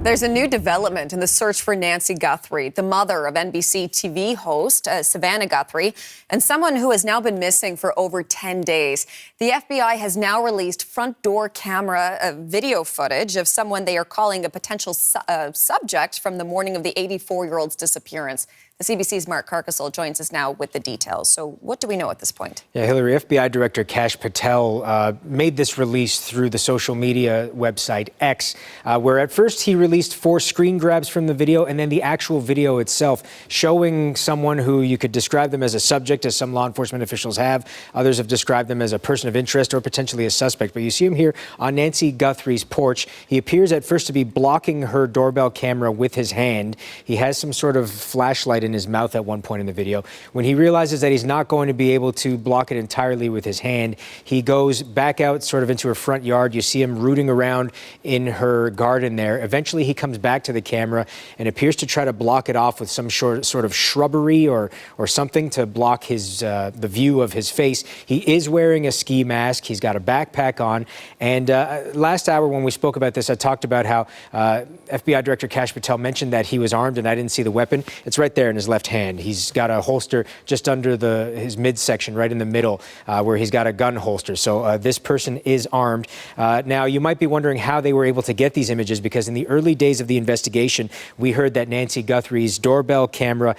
There's a new development in the search for Nancy Guthrie, the mother of NBC TV host Savannah Guthrie, and someone who has now been missing for over 10 days. The FBI has now released front door camera video footage of someone they are calling a potential subject from the morning of the 84-year-old's disappearance. The CBC's Mark Carcassel joins us now with the details. So what do we know at this point? Yeah, Hillary, FBI Director Kash Patel made this release through the social media website X, where at first he released 4 screen grabs from the video and then the actual video itself showing someone who you could describe them as a subject, as some law enforcement officials have. Others have described them as a person of interest or potentially a suspect. But you see him here on Nancy Guthrie's porch. He appears at first to be blocking her doorbell camera with his hand. He has some sort of flashlight in his mouth at one point in the video. When he realizes that he's not going to be able to block it entirely with his hand, he goes back out sort of into her front yard. You see him rooting around in her garden there. Eventually he comes back to the camera and appears to try to block it off with some sort of shrubbery or something to block his the view of his face. He is wearing a ski mask. He's got a backpack on. And last hour when we spoke about this, I talked about how FBI Director Kash Patel mentioned that he was armed and I didn't see the weapon. It's right there in his left hand. He's got a holster just under his midsection, right in the middle, where he's got a gun holster. So this person is armed. Now, you might be wondering how they were able to get these images, because in the early days of the investigation, we heard that Nancy Guthrie's doorbell camera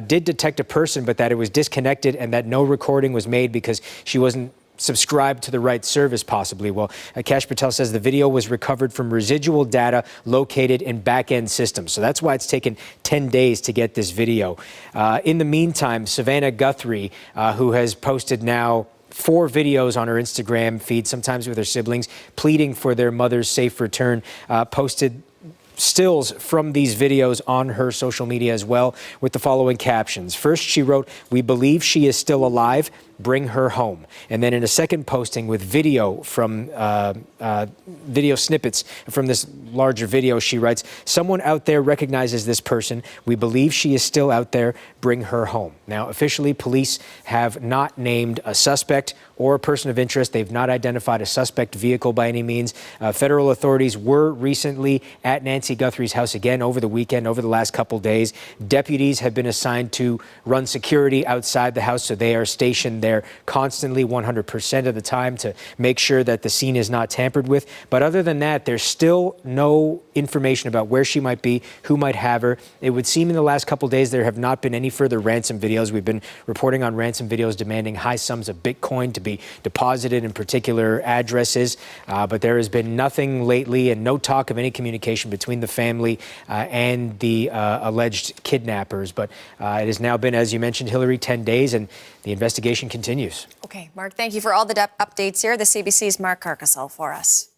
did detect a person, but that it was disconnected and that no recording was made because she wasn't subscribed to the right service, possibly. Well, Kash Patel says the video was recovered from residual data located in back-end systems. So that's why it's taken 10 days to get this video. In the meantime, Savannah Guthrie, who has posted now 4 videos on her Instagram feed, sometimes with her siblings, pleading for their mother's safe return, posted stills from these videos on her social media as well, with the following captions. First, she wrote, "We believe she is still alive. Bring her home." And then in a second posting with video from video snippets from this larger video, she writes, "Someone out there recognizes this person. We believe she is still out there. Bring her home." Now, officially, police have not named a suspect or a person of interest. They've not identified a suspect vehicle by any means. Federal authorities were recently at Nancy Guthrie's house again over the weekend, over the last couple days. Deputies have been assigned to run security outside the house, so they are stationed there constantly 100% of the time to make sure that the scene is not tampered with. But other than that, there's still no information about where she might be, who might have her. It would seem in the last couple days there have not been any further ransom videos. We've been reporting on ransom videos demanding high sums of Bitcoin to be deposited in particular addresses. But there has been nothing lately and no talk of any communication between the family and the alleged kidnappers. But it has now been, as you mentioned, Hillary, 10 days, and the investigation continues. Okay, Mark, thank you for all the updates here. The CBC's Mark Carcassel for us.